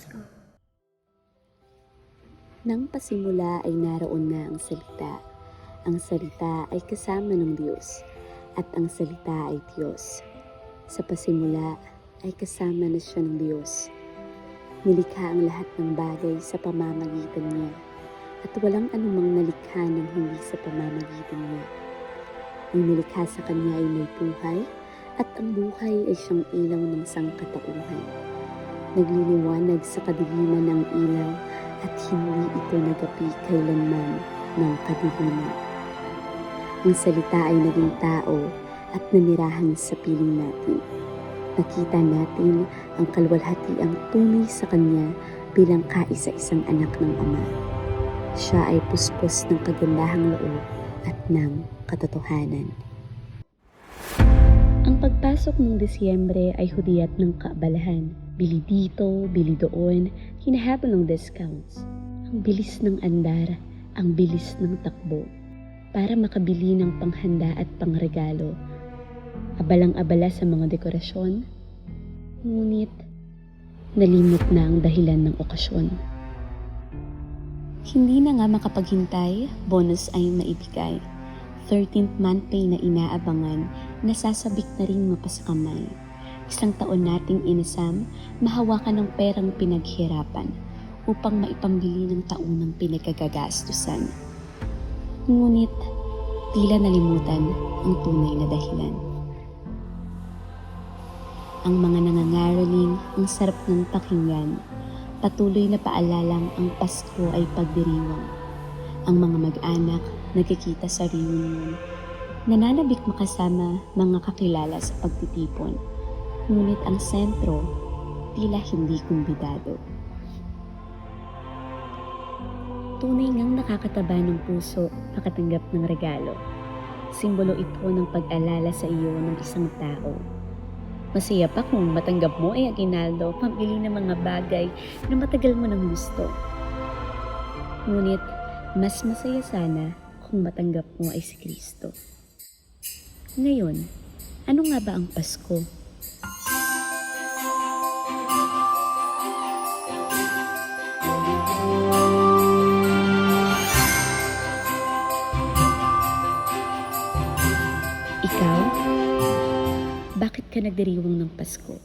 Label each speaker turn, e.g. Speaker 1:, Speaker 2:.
Speaker 1: Pasko.
Speaker 2: Nang pasimula ay naroon na ang salita. Ang salita ay kasama ng Diyos, at ang salita ay Diyos. Sa pasimula ay kasama na siya ng Diyos. Nilikha ang lahat ng bagay sa pamamagitan niya, at walang anumang nalikha ng hindi sa pamamagitan niya. Ang nilikha sa kanya ay may buhay, at ang buhay ay siyang ilaw ng sangkatauhan. Nagliliwanag sa kadiliman ng ilaw, at hindi ito nagapi kailanman ng kadiliman. Ang salita ay naging tao at nanirahan sa piling natin. Nakita natin ang kalwalhatiang tunay sa kanya bilang kaisa-isang anak ng Ama. Siya ay puspos ng kagandahang loob at ng katotohanan. Ang pagpasok ng Disyembre ay hudiyat ng kaabalahan. Bili dito, bili doon, hinahabol ng discounts. Ang bilis ng andar, ang bilis ng takbo, para makabili ng panghanda at pangregalo. Abalang-abala sa mga dekorasyon, ngunit nalimot na ang dahilan ng okasyon. Hindi na nga makapaghintay, bonus ay maibigay. 13th month pay na inaabangan, nasasabik na rin mapasakamay. Isang taon nating inasam, mahawakan ng perang pinaghirapan upang maipambili ng taunang pinagkagagastusan. Ngunit tila nalimutan ang tunay na dahilan. Ang mga nangangaraling, ang sarap ng pakinggan, patuloy na paalalang ang Pasko ay pagdiriwang. Ang mga mag-anak nagkikita sa reunion, nananabik makasama mga kakilala sa pagtitipon. Ngunit ang sentro, tila hindi kumbidado. Tunay ngang nakakataba ng puso makatanggap ng regalo. Simbolo ito ng pag-alala sa iyo ng isang tao. Masaya pa kung matanggap mo ay aginaldo, pambili ng mga bagay na matagal mo nang gusto. Ngunit mas masaya sana kung matanggap mo ay si Kristo. Ngayon, ano nga ba ang Pasko? Ikaw? Bakit ka nagdiriwang ng Pasko?